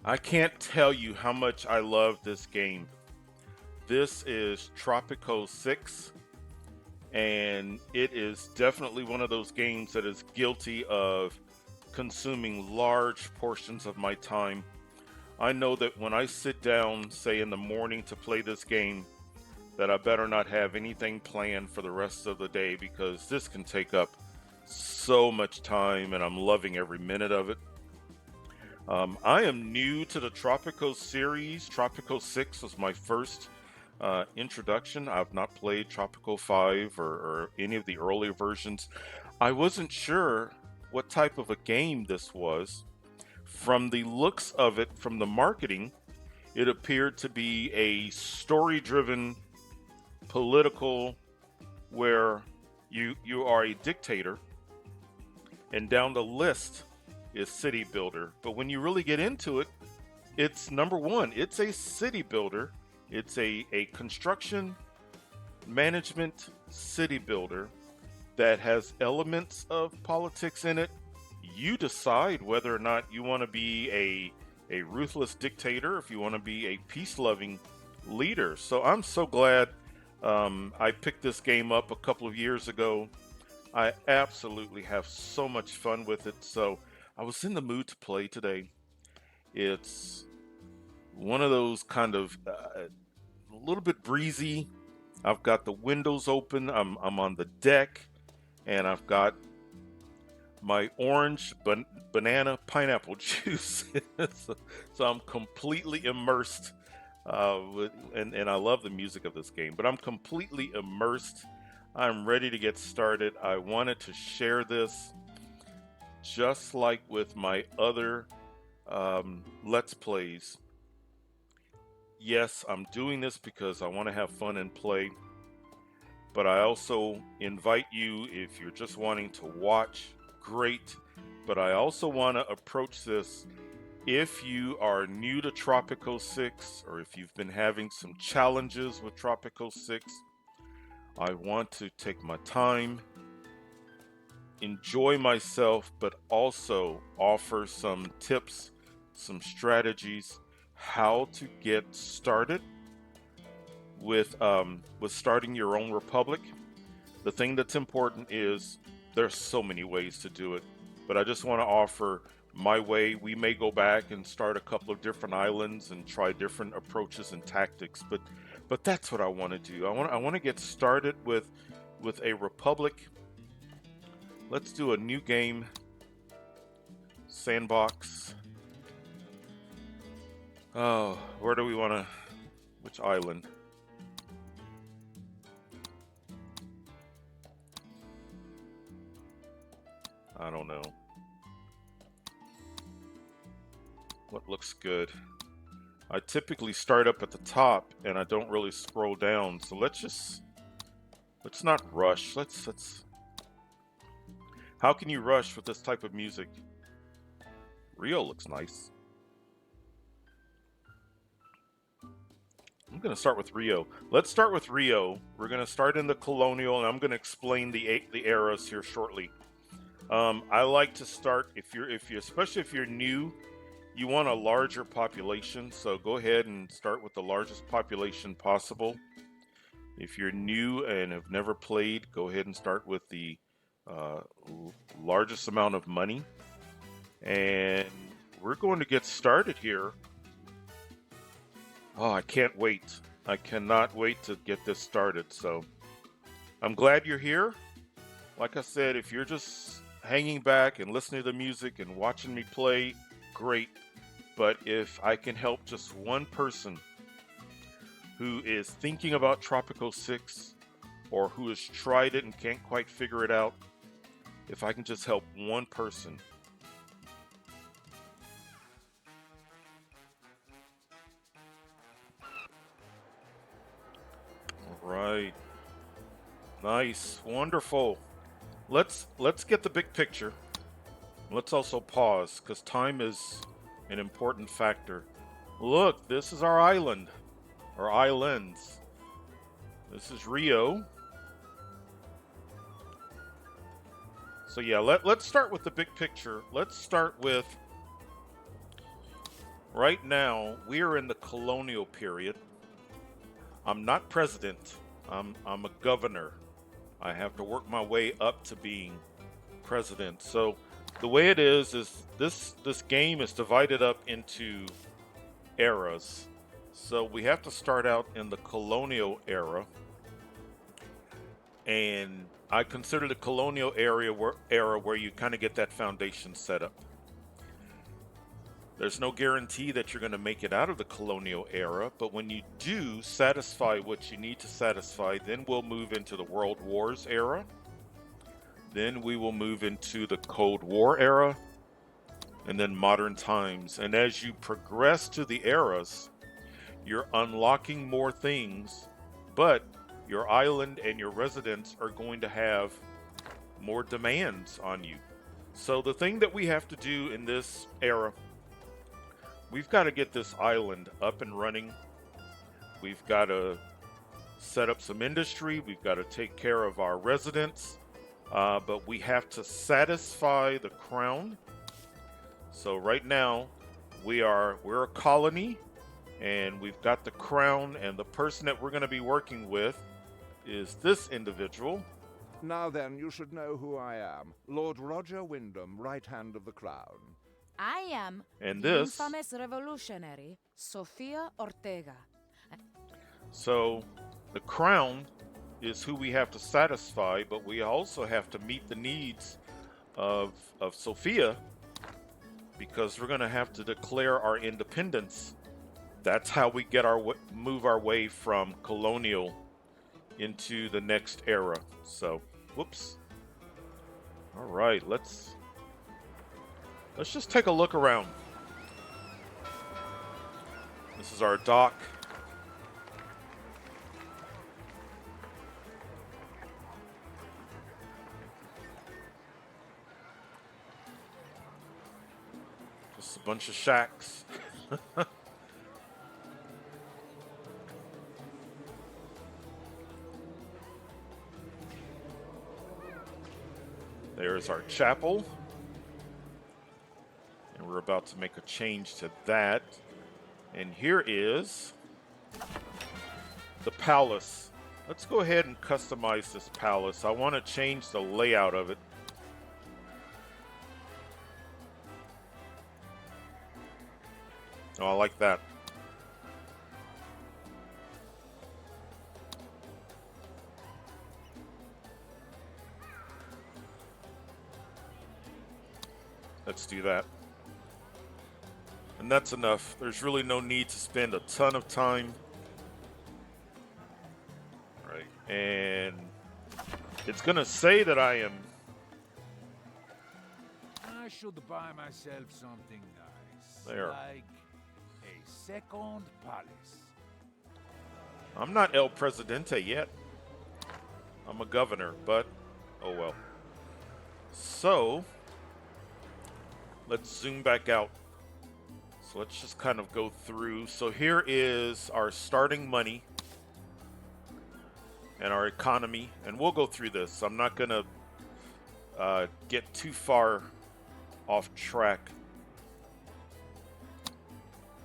I can't tell you how much I love this game. This is Tropico 6, and it is definitely one of those games that is guilty of consuming large portions of my time. I know that when I sit down, say in the morning, to play this game, that I better not have anything planned for the rest of the day because this can take up so much time, and I'm loving every minute of it. I am new to the Tropico series. Tropico 6 was my first introduction. I've not played Tropico 5 or any of the earlier versions. I wasn't sure what type of a game this was. From the looks of it, from the marketing, it appeared to be a story driven political where you are a dictator, and down the list is city builder. But when you really get into it, it's number one, it's a city builder. It's a construction management city builder that has elements of politics in it. You decide whether or not you want to be a ruthless dictator, if you want to be a peace loving leader. So I'm so glad I picked this game up a couple of years ago. I absolutely have so much fun with it. So I was in the mood to play today. It's one of those kind of a little bit breezy. I've got the windows open. I'm on the deck, and I've got my orange banana pineapple juice. so I'm completely immersed. And I love the music of this game, but I'm completely immersed. I'm ready to get started. I wanted to share this just like with my other Let's Plays. Yes, I'm doing this because I want to have fun and play, but I also invite you, if you're just wanting to watch, great. But I also want to approach this if you are new to Tropico 6 or if you've been having some challenges with Tropico 6. I want to take my time, enjoy myself, but also offer some tips, some strategies, how to get started with starting your own republic. The thing that's important is there's so many ways to do it, but I just want to offer my way. We may go back and start a couple of different islands and try different approaches and tactics, but that's what I want to do. I want to get started with a republic. Let's do a new game. Sandbox. Oh, where do we want to? Which island? I don't know. What looks good? I typically start up at the top and I don't really scroll down. So let's not rush. Let's. How can you rush with this type of music? Rio looks nice. I'm going to start with Rio. Let's start with Rio. We're going to start in the colonial, and I'm going to explain the eras here shortly. I like to start especially if you're new, you want a larger population. So go ahead and start with the largest population possible. If you're new and have never played, go ahead and start with the largest amount of money. And we're going to get started here. Oh, I can't wait. I cannot wait to get this started. So I'm glad you're here. Like I said, if you're just hanging back and listening to the music and watching me play, great. But if I can help just one person who is thinking about Tropico 6 or who has tried it and can't quite figure it out, if I can just help one person. All right. Nice. Wonderful. Let's get the big picture. Let's also pause because time is an important factor. Look, this is our island, or islands. This is Rio. So yeah, let's start with the big picture. Let's start with Right now, we are in the colonial period. I'm not president. I'm a governor. I have to work my way up to being president. So the way it is this game is divided up into eras. So we have to start out in the colonial era, and I consider the colonial era where you kind of get that foundation set up. There's no guarantee that you're going to make it out of the colonial era, but when you do satisfy what you need to satisfy, then we'll move into the World Wars era. Then we will move into the Cold War era, and then modern times. And as you progress to the eras, you're unlocking more things, but your island and your residents are going to have more demands on you. So the thing that we have to do in this era, we've got to get this island up and running. We've got to set up some industry. We've got to take care of our residents. But we have to satisfy the crown. So right now, we're a colony, and we've got the crown, and the person that we're going to be working with is this individual. Now then, you should know who I am. Lord Roger Wyndham, right hand of the crown. I am And the this, infamous revolutionary, Sofia Ortega. so the crown is who we have to satisfy, but we also have to meet the needs of Sophia, because we're going to have to declare our independence. That's how we get move our way from colonial into the next era. So, whoops. All right, let's just take a look around. This is our dock. Just a bunch of shacks. There's our chapel. And we're about to make a change to that. And here is the palace. Let's go ahead and customize this palace. I want to change the layout of it. Oh, I like that. Let's do that. And that's enough. There's really no need to spend a ton of time. All right. And it's going to say that I am... I should buy myself something nice. There. Like a second palace. I'm not El Presidente yet. I'm a governor, but oh well. So, let's zoom back out. So let's just kind of go through. So here is our starting money and our economy, and we'll go through this. I'm not going to get too far off track.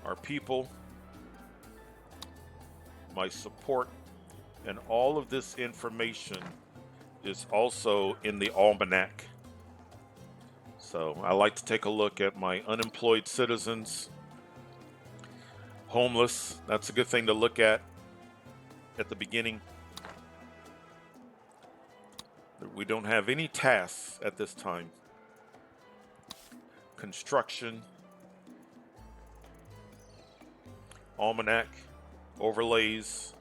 Our people, my support, and all of this information is also in the almanac. So I like to take a look at my unemployed citizens, homeless. That's a good thing to look at the beginning. We don't have any tasks at this time. Construction, almanac, overlays,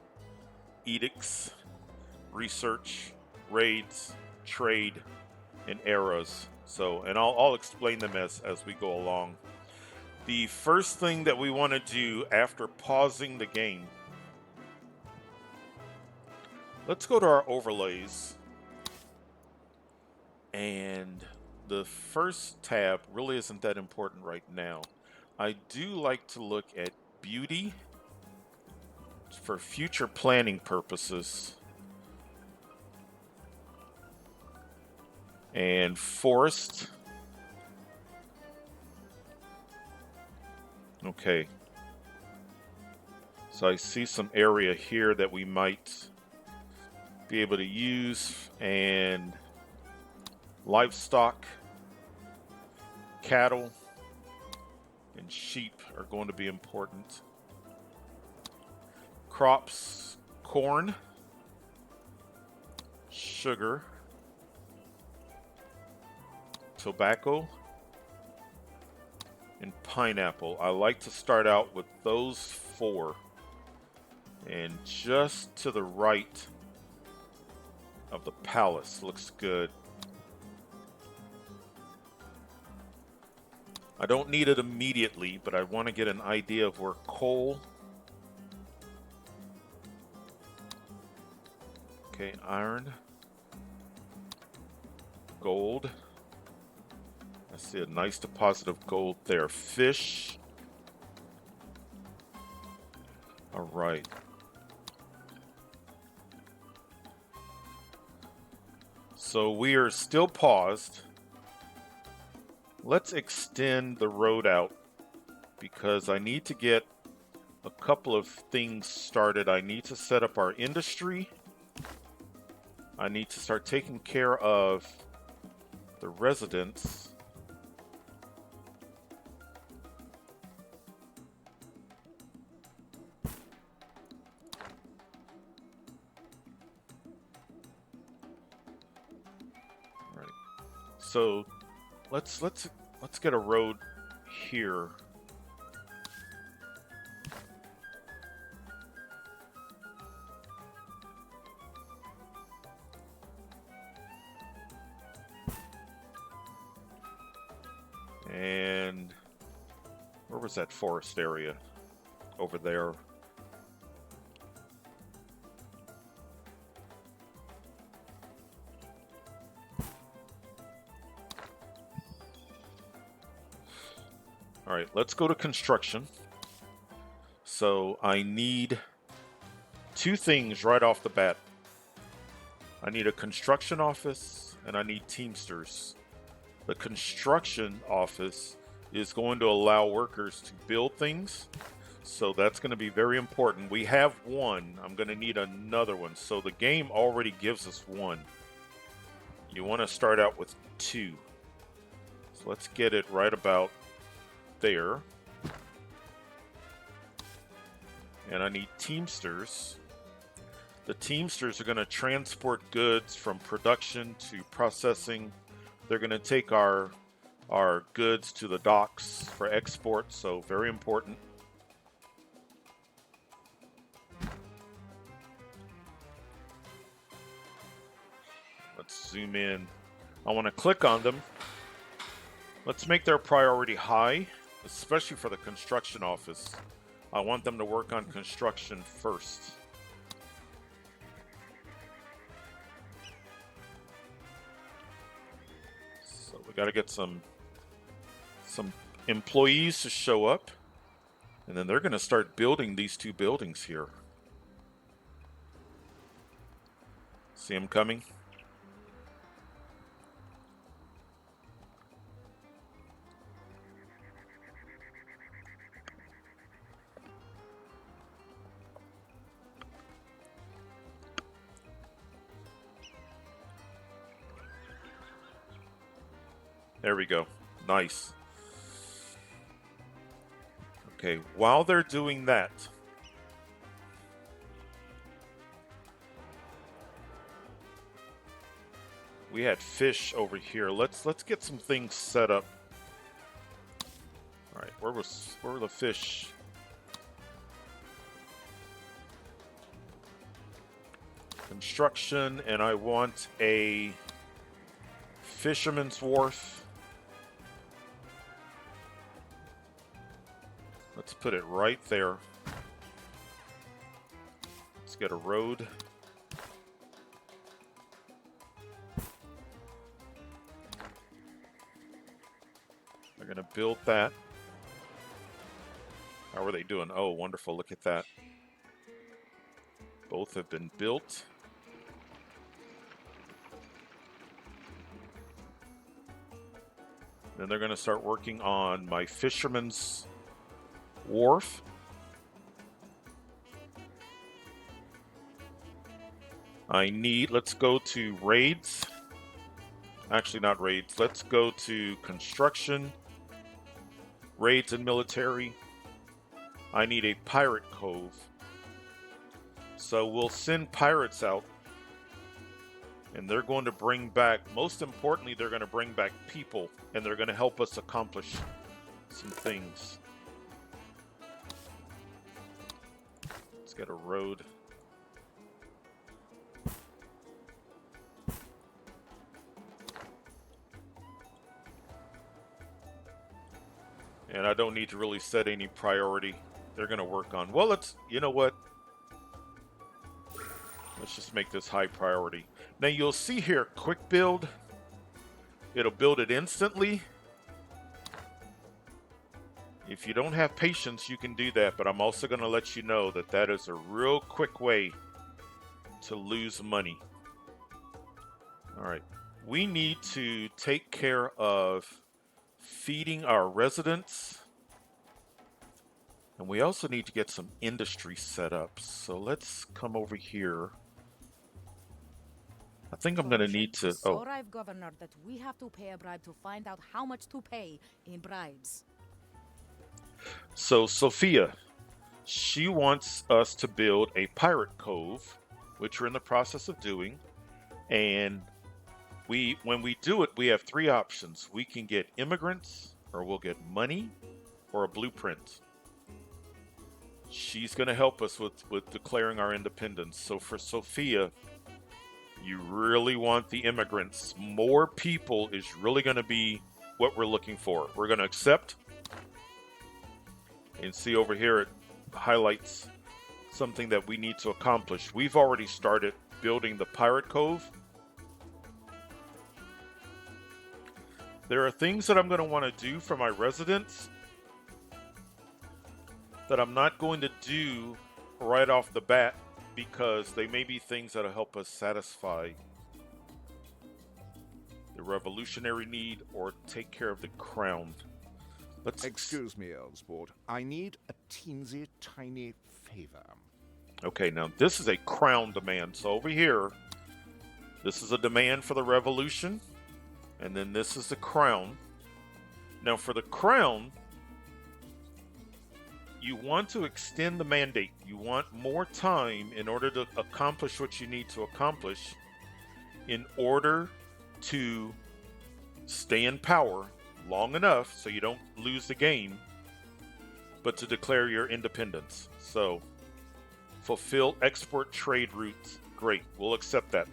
edicts, research, raids, trade, and eras. So, and I'll explain them as we go along. The first thing that we want to do after pausing the game, let's go to our overlays. And the first tab really isn't that important right now. I do like to look at beauty for future planning purposes, and forest, Okay. So I see some area here that we might be able to use, and livestock, cattle, and sheep are going to be important. Crops, corn, sugar, tobacco, and pineapple. I like to start out with those 4. And just to the right of the palace looks good. I don't need it immediately, but I want to get an idea of where coal. Okay, iron. Gold. I see a nice deposit of gold there. Fish. All right. So we are still paused. Let's extend the road out because I need to get a couple of things started. I need to set up our industry. I need to start taking care of the residents. All right. So let's get a road here. And where was that forest area? Over there. All right, let's go to construction. So I need 2 things right off the bat. I need a construction office and I need Teamsters. The construction office is going to allow workers to build things. So that's going to be very important. We have 1. I'm going to need another one. So the game already gives us 1. You want to start out with 2. So let's get it right about there. And I need Teamsters. The Teamsters are going to transport goods from production to processing. They're going to take our goods to the docks for export, so very important. Let's zoom in. I want to click on them. Let's make their priority high, especially for the construction office. I want them to work on construction first. So we got to get some employees to show up, and then they're going to start building these 2 buildings here. See them coming? There we go. Nice. Okay, while they're doing that, we had fish over here. Let's get some things set up. All right, where were the fish? Construction, and I want a fisherman's wharf. Let's put it right there. Let's get a road. They're going to build that. How are they doing? Oh, wonderful. Look at that. Both have been built. Then they're going to start working on my fisherman's Wharf. Let's go to raids. Actually, not raids. Let's go to construction, raids and military. I need a pirate cove. So we'll send pirates out, and they're going to bring back, most importantly, they're going to bring back people, and they're going to help us accomplish some things. Let's get a road. And I don't need to really set any priority. They're going to work on. Well, you know what? Let's just make this high priority. Now you'll see here, quick build. It'll build it instantly. If you don't have patience, you can do that, but I'm also going to let you know that that is a real quick way to lose money. All right. We need to take care of feeding our residents. And we also need to get some industry set up. So let's come over here. I think I'm going to need to... So arrive, Governor, that we have to pay a bribe to find out how much to pay in bribes. So Sophia, she wants us to build a pirate cove, which we're in the process of doing. And when we do it, we have three options. We can get immigrants, or we'll get money, or a blueprint. She's going to help us with declaring our independence. So for Sophia, you really want the immigrants. More people is really going to be what we're looking for. We're going to accept. And see over here, it highlights something that we need to accomplish. We've already started building the pirate cove. There are things that I'm going to want to do for my residents that I'm not going to do right off the bat because they may be things that'll help us satisfy the revolutionary need or take care of the crown. Excuse me, Earlsport. I need a teensy tiny favor. Okay, now this is a crown demand. So over here, this is a demand for the revolution. And then this is the crown. Now for the crown, you want to extend the mandate. You want more time in order to accomplish what you need to accomplish in order to stay in power long enough so you don't lose the game, but to declare your independence. So fulfill export trade routes. Great, we'll accept that.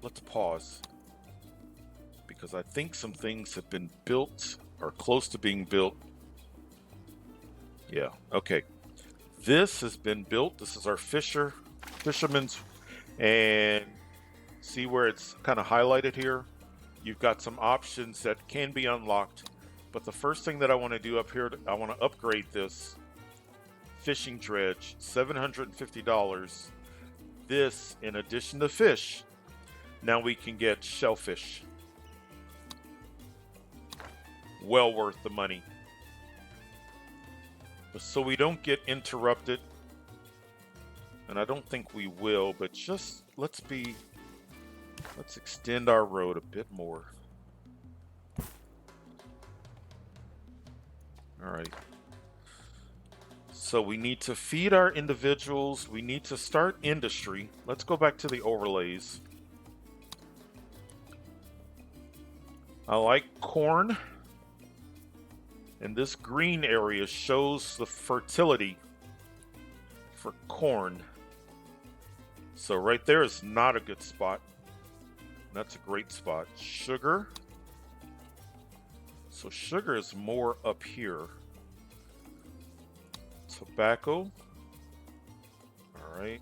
Let's pause because I think some things have been built or close to being built. Yeah, okay. This has been built. This is our fisherman's, and see where it's kind of highlighted here? You've got some options that can be unlocked, but the first thing that I want to do up here, I want to upgrade this fishing dredge, $750. This, in addition to fish, now we can get shellfish. Well worth the money. But so we don't get interrupted, and I don't think we will, but just let's extend our road a bit more. All right. So we need to feed our individuals. We need to start industry. Let's go back to the overlays. I like corn. And this green area shows the fertility for corn. So right there is not a good spot. That's a great spot. Sugar. So sugar is more up here. Tobacco. All right.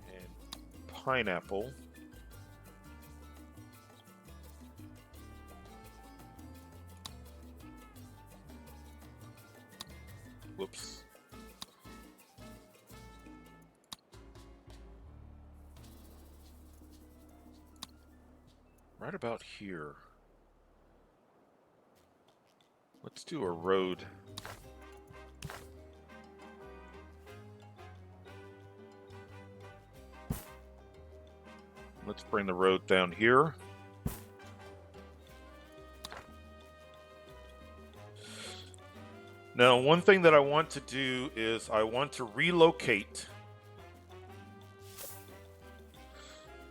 And pineapple. Whoops. Right about here. Let's do a road. Let's bring the road down here. Now, one thing that I want to do is I want to relocate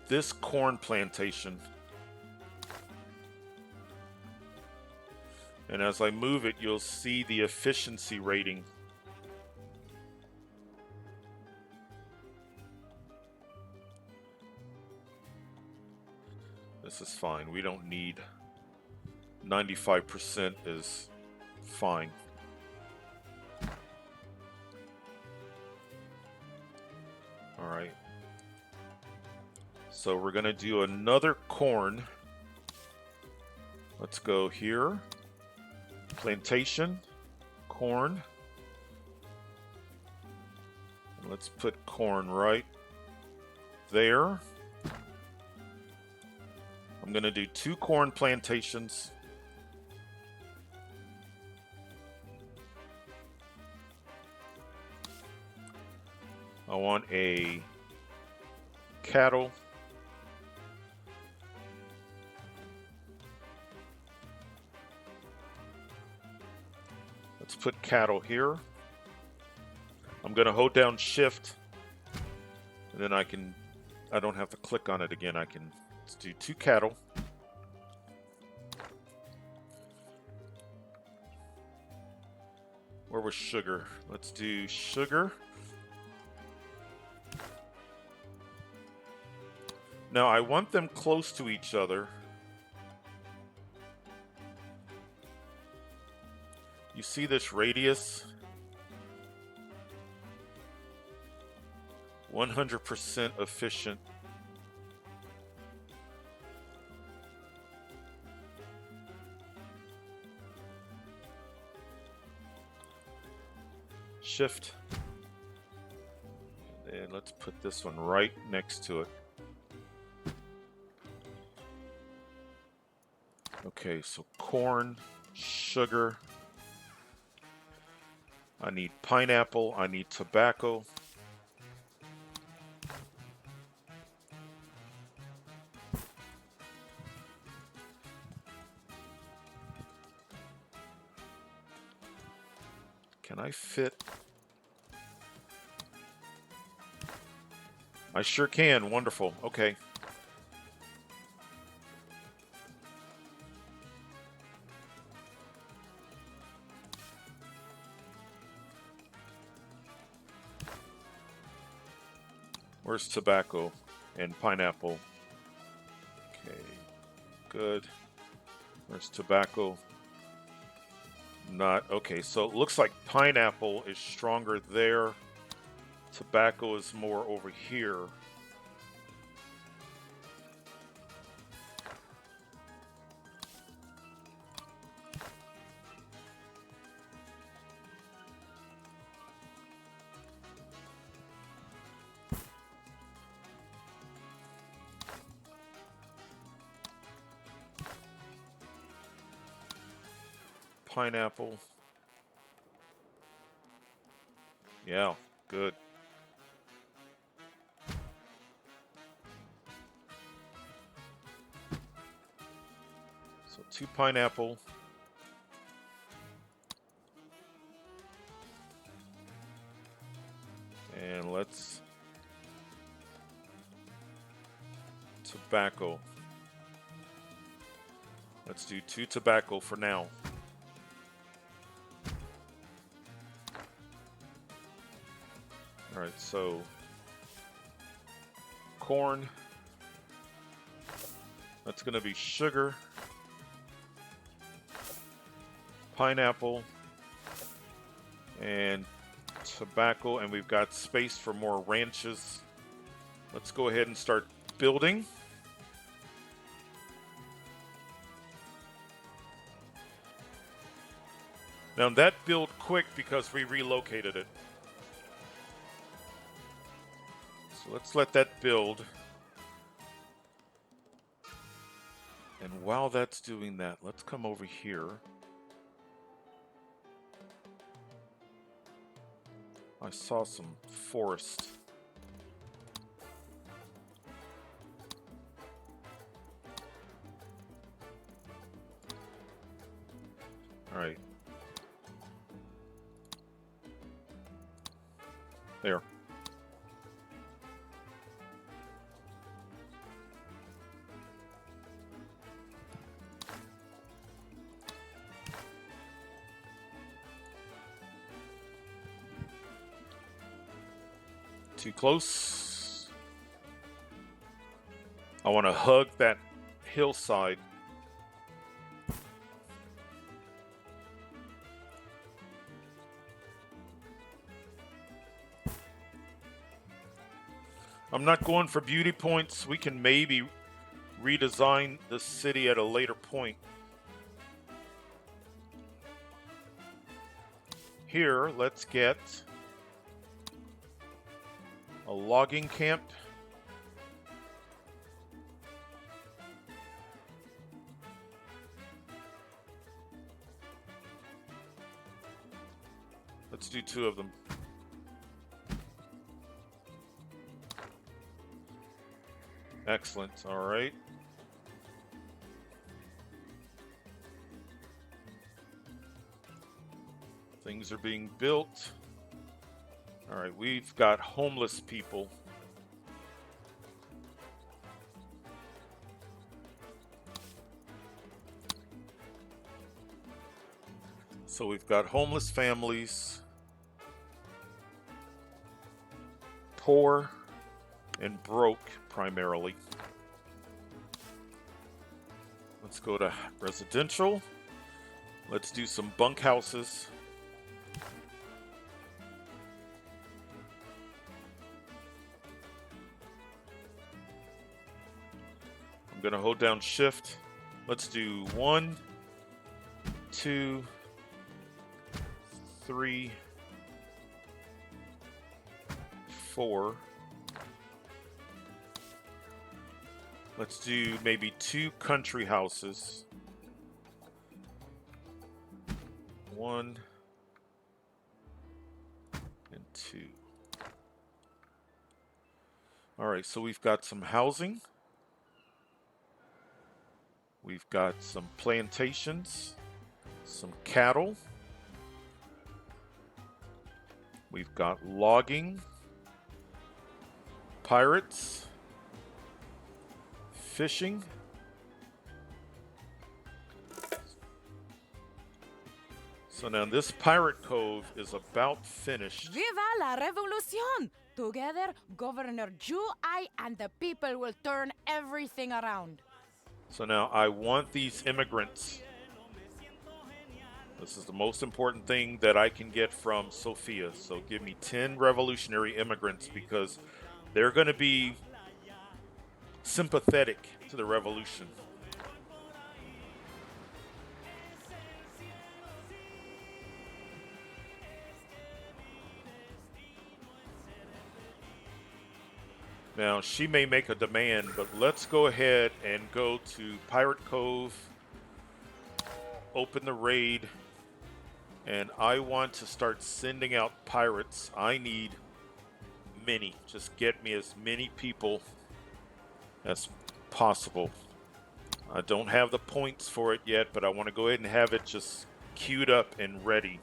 this corn plantation. And as I move it, you'll see the efficiency rating. This is fine. We don't need 95% is fine. All right. So we're going to do another corn. Let's go here. Plantation, corn. And let's put corn right there. I'm going to do 2 corn plantations. I want a cattle. Let's put cattle here. I'm going to hold down shift and then I don't have to click on it again. Let's do 2 cattle. Where was sugar? Let's do sugar. Now I want them close to each other. You see this radius? 100% efficient. Shift. And let's put this one right next to it. Okay, so corn, sugar. I need pineapple. I need tobacco. Can I fit? I sure can. Wonderful. Okay. Where's tobacco and pineapple? Okay, good. Where's tobacco? Not okay. So it looks like pineapple is stronger there. Tobacco is more over here. Pineapple. Yeah, good. So 2 pineapple. And let's tobacco. Let's do 2 tobacco for now. All right, so corn. That's going to be sugar, pineapple, and tobacco, and we've got space for more ranches. Let's go ahead and start building. Now that built quick because we relocated it. So let's let that build. And while that's doing that, let's come over here. I saw some forest. All right. There. Too close. I want to hug that hillside. I'm not going for beauty points. We can maybe redesign the city at a later point. Here, let's get a logging camp. Let's do 2 of them. Excellent. All right. Things are being built. All right, we've got homeless people. So we've got homeless families, poor and broke primarily. Let's go to residential. Let's do some bunkhouses. I'm gonna hold down shift. Let's do 1, 2, 3, 4. Let's do maybe 2 country houses. 1 and 2. All right, so we've got some housing. We've got some plantations, some cattle. We've got logging, pirates, fishing. So now this pirate cove is about finished. Viva la revolution! Together, Governor Ju, I, and the people will turn everything around. So now I want these immigrants. This is the most important thing that I can get from Sophia. So give me 10 revolutionary immigrants because they're going to be sympathetic to the revolution. Now, she may make a demand, but let's go ahead and go to Pirate Cove, open the raid, and I want to start sending out pirates. I need many. Just get me as many people as possible. I don't have the points for it yet, but I want to go ahead and have it just queued up and ready.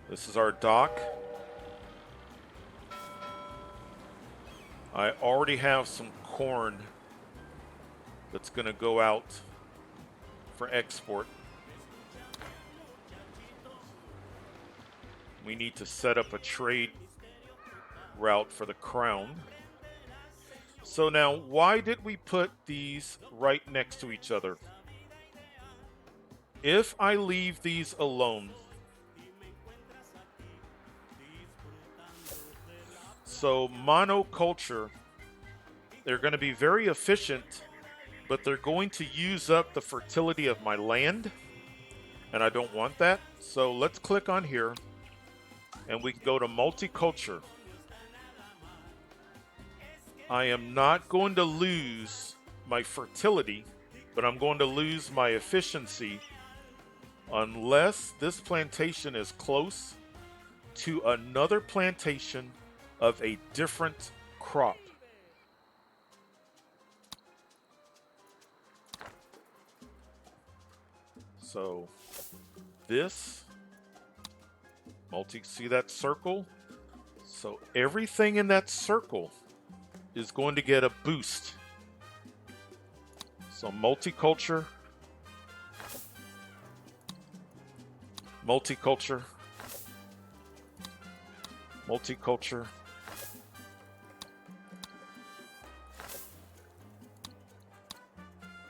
This is our dock. I already have some corn that's going to go out for export. We need to set up a trade route for the crown. So now, why did we put these right next to each other? If I leave these alone, so monoculture, they're going to be very efficient, but they're going to use up the fertility of my land, and I don't want that. So let's click on here, and we can go to multiculture. I am not going to lose my fertility, but I'm going to lose my efficiency unless this plantation is close to another plantation of a different crop. So this see that circle? So everything in that circle is going to get a boost. So multiculture, multiculture, multiculture.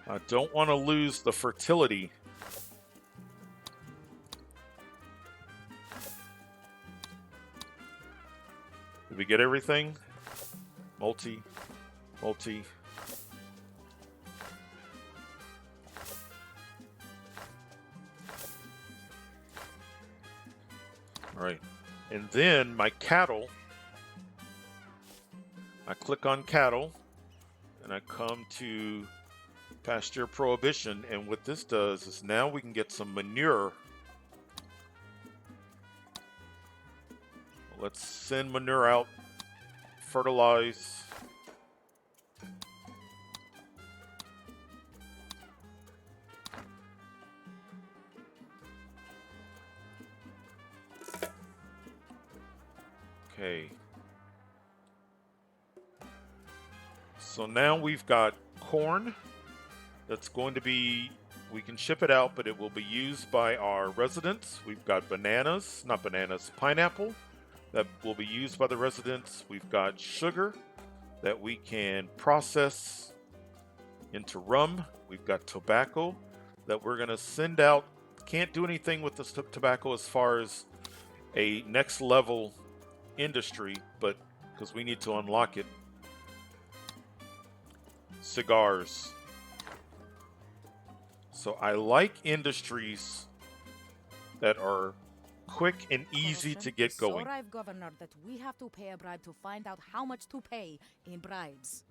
I don't want to lose the fertility. Did we get everything? Multi. All right. And then my cattle, I click on cattle and I come to pasture prohibition. And what this does is now we can get some manure. Let's send manure out, fertilize. Okay. So now we've got corn that's going to be, we can ship it out, but it will be used by our residents. We've got bananas, not bananas, pineapple that will be used by the residents. We've got sugar that we can process into rum. We've got tobacco that we're going to send out. Can't do anything with this tobacco as far as a next level industry, but because we need to unlock it. Cigars. So I like industries that are quick and easy to get going. So I've governor that we have to pay a bribe to find out how much to pay in bribes.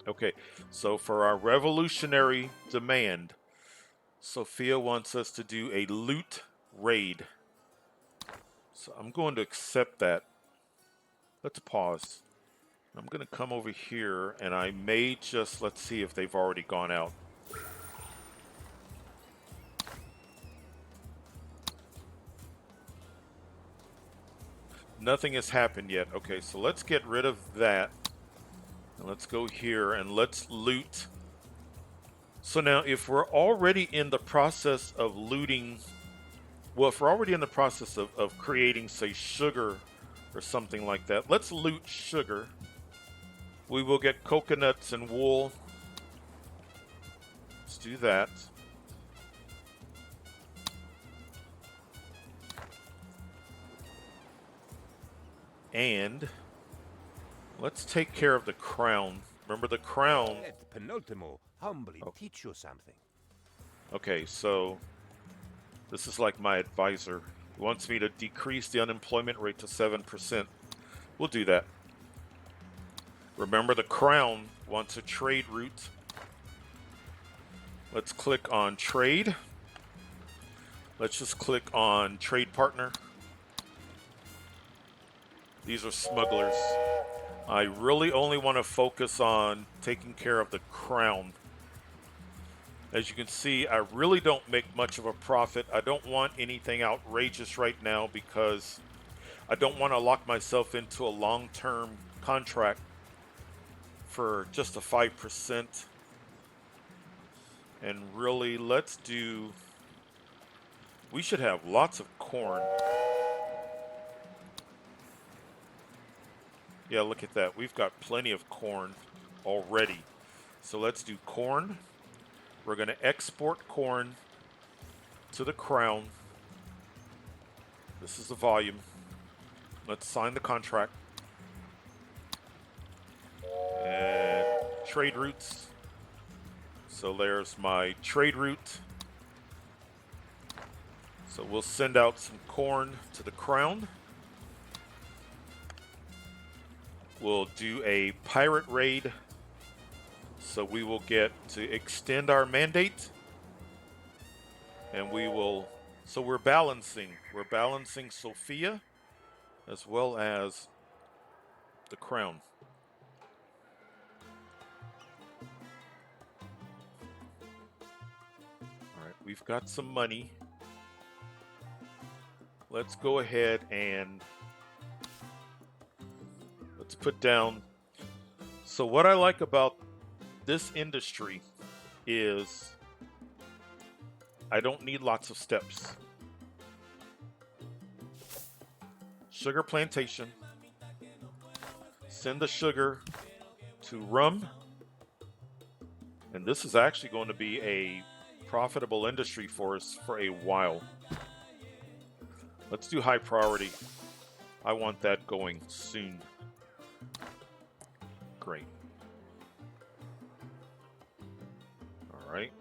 Okay, so for our revolutionary demand, Sophia wants us to do a loot raid. So I'm going to accept that. Let's pause. I'm going to come over here and I may just, let's see if they've already gone out. Nothing has happened yet. Okay, so let's get rid of that. And let's go here and let's loot. So now if we're already in the process of looting, well, if we're already in the process of creating, say, sugar or something like that, let's loot sugar. We will get coconuts and wool. Let's do that. And let's take care of the crown. Remember the crown. Let Penultimo humbly teach you something. Okay, so this is like my advisor. He wants me to decrease the unemployment rate to 7%. We'll do that. Remember the crown wants a trade route. Let's click on trade. Let's just click on trade partner. These are smugglers. I really only want to focus on taking care of the crown. As you can see, I really don't make much of a profit. I don't want anything outrageous right now because I don't want to lock myself into a long-term contract for just a 5%. And really, let's do... We should have lots of corn. Yeah, look at that. We've got plenty of corn already. So let's do corn. We're going to export corn to the crown. This is the volume. Let's sign the contract. And trade routes. So there's my trade route. So we'll send out some corn to the crown. We'll do a pirate raid. So we will get to extend our mandate. And we will So we're balancing. We're balancing Sophia as well as the crown. All right, we've got some money. Let's go ahead and let's put down. So what I like about this industry is I don't need lots of steps. Sugar plantation. Send the sugar to rum. And this is actually going to be a profitable industry for us for a while. Let's do high priority. I want that going soon. Great. All right.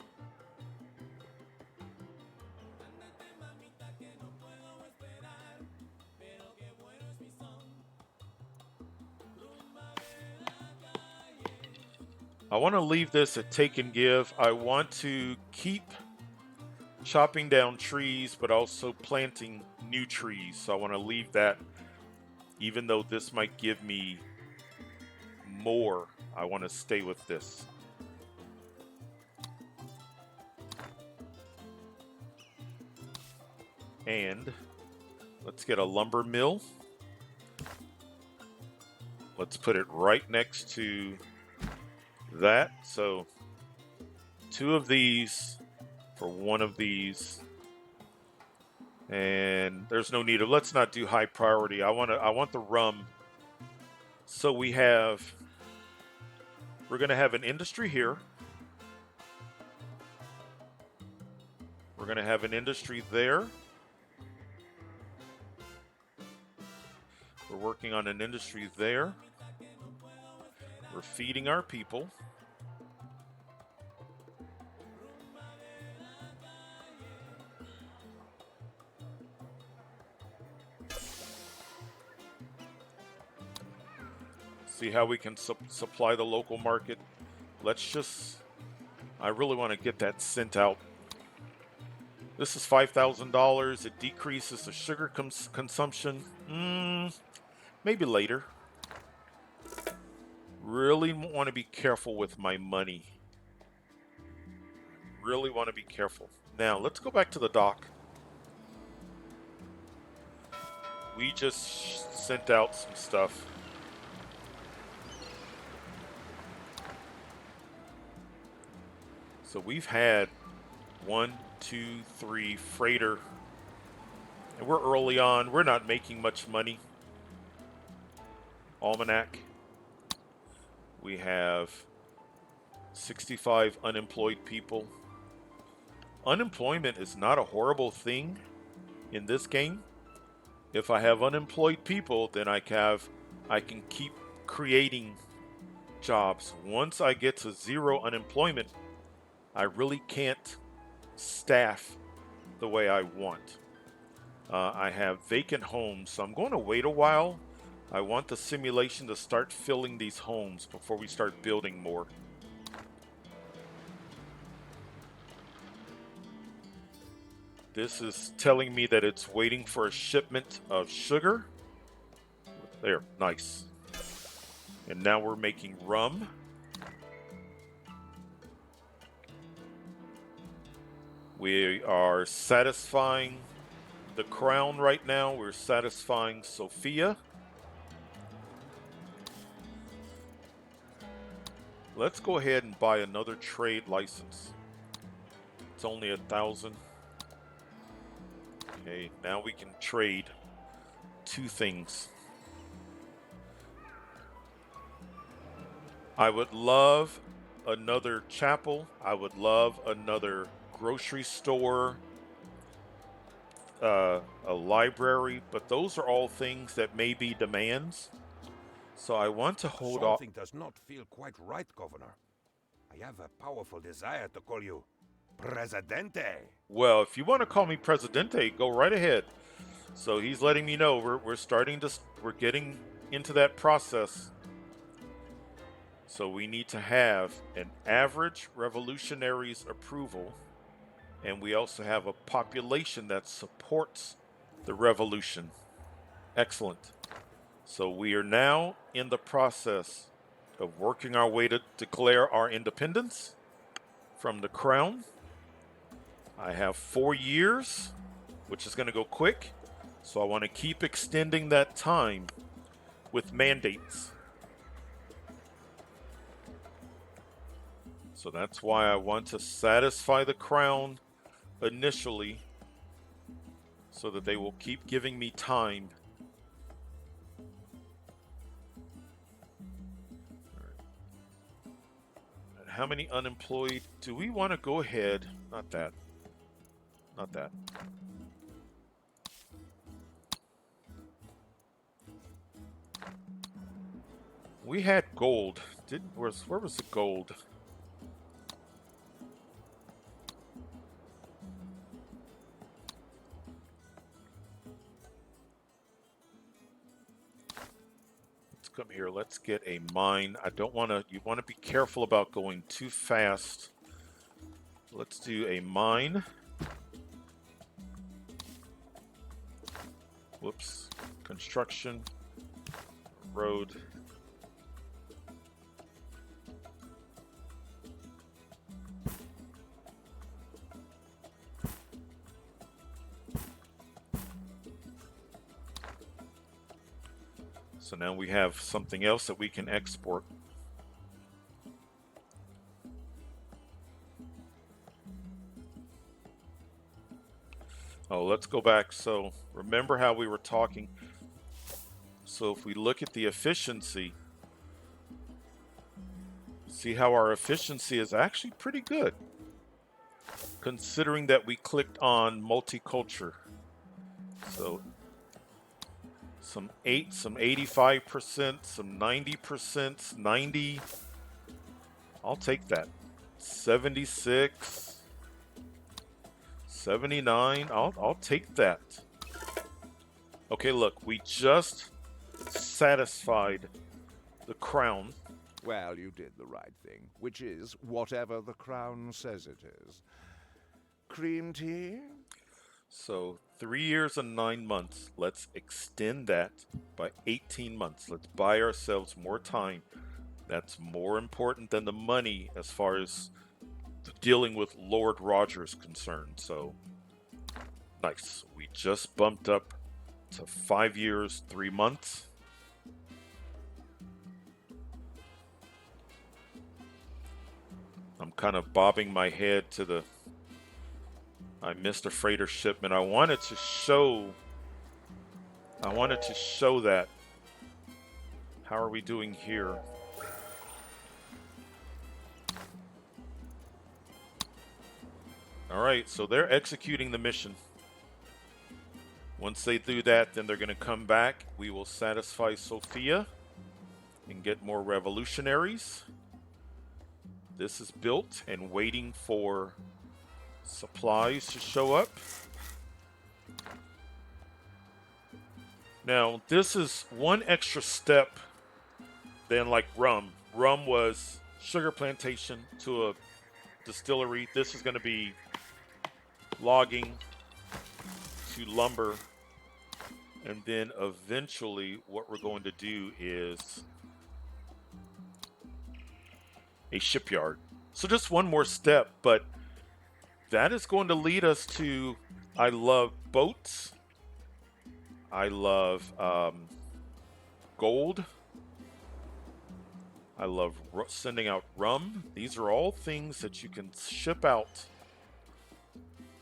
I want to leave this at take and give. I want to keep chopping down trees, but also planting new trees. So I want to leave that, even though this might give me more, I want to stay with this. And let's get a lumber mill. Let's put it right next to that. So 2 of these for 1 of these. And there's no need of, let's not do high priority. I want the rum. So we're going to have an industry here. We're going to have an industry there. We're working on an industry there. We're feeding our people. See how we can supply the local market. I really want to get that sent out. This is $5,000. It decreases the sugar consumption. Maybe later. Really want to be careful with my money. Really want to be careful. Now, let's go back to the dock. We just sent out some stuff. So we've had 1, 2, 3 freighter. And we're early on. We're not making much money. Almanac. We have 65 unemployed people. Unemployment is not a horrible thing in this game. If I have unemployed people, then I can keep creating jobs. Once I get to 0 unemployment, I really can't staff the way I want. I have vacant homes, so I'm going to wait a while. I want the simulation to start filling these homes before we start building more. This is telling me that it's waiting for a shipment of sugar. There, nice. And now we're making rum. We are satisfying the crown right now. We're satisfying Sophia. Let's go ahead and buy another trade license. It's only 1,000. Okay, now we can trade 2 things. I would love another chapel. I would love another grocery store, a library, but those are all things that may be demands. So I want to hold off. Something does not feel quite right, Governor. I have a powerful desire to call you Presidente. Well, if you want to call me Presidente, go right ahead. So he's letting me know we're getting into that process. So we need to have an average revolutionary's approval And we also have a population that supports the revolution. Excellent. So we are now in the process of working our way to declare our independence from the crown. I have 4 years, which is going to go quick. So I want to keep extending that time with mandates. So that's why I want to satisfy the crown initially so that they will keep giving me time. And how many unemployed do we want to go ahead? Not that. Not that. We had gold. Where was the gold? Let's come here. Let's get a mine. I don't want to. You want to be careful about going too fast. Let's do a mine. Whoops. Construction. Road. So now we have something else that we can export. Oh, let's go back. So remember how we were talking. So if we look at the efficiency, see how our efficiency is actually pretty good, considering that we clicked on multicultural. So some 85%, some 90%, 90. I'll take that. 76, 79. I'll take that. Okay, look, we just satisfied the crown. Well, you did the right thing, which is whatever the crown says it is. Cream tea? So 3 years and 9 months. Let's extend that by 18 months. Let's buy ourselves more time. That's more important than the money as far as dealing with Lord Roger is concerned. So nice. We just bumped up to 5 years, 3 months. I'm kind of bobbing my head to the... I missed a freighter shipment. I wanted to show that. How are we doing here? All right, so they're executing the mission. Once they do that, then they're going to come back. We will satisfy Sophia and get more revolutionaries. This is built and waiting for supplies to show up. Now, this is one extra step than like rum. Rum was sugar plantation to a distillery. This is going to be logging to lumber. And then eventually what we're going to do is a shipyard. So just one more step, but that is going to lead us to, I love boats. I love gold. I love sending out rum. These are all things that you can ship out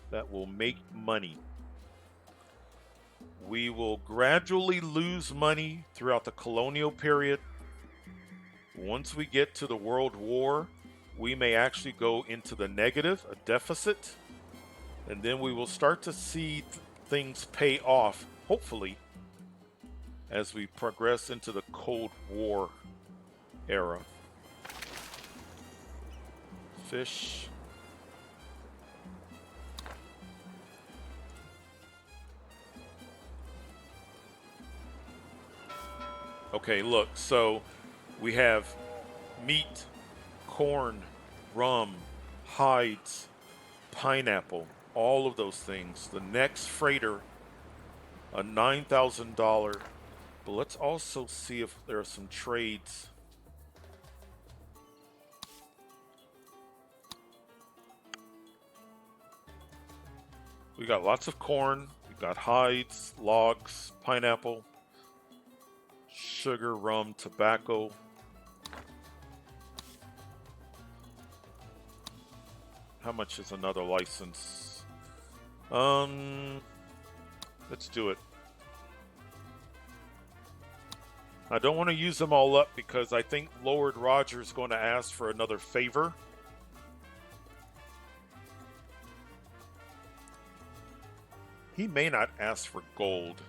that will make money. We will gradually lose money throughout the colonial period. Once we get to the World War, we may actually go into the negative, a deficit, and then we will start to see things pay off, hopefully, as we progress into the Cold War era. Fish. Okay, look, so we have meat, corn, rum, hides, pineapple, all of those things. The next freighter, a $9,000. But let's also see if there are some trades. We got lots of corn. We got hides, logs, pineapple, sugar, rum, tobacco. How much is another license? Let's do it. I don't want to use them all up because I think Lord Roger's going to ask for another favor. He may not ask for gold.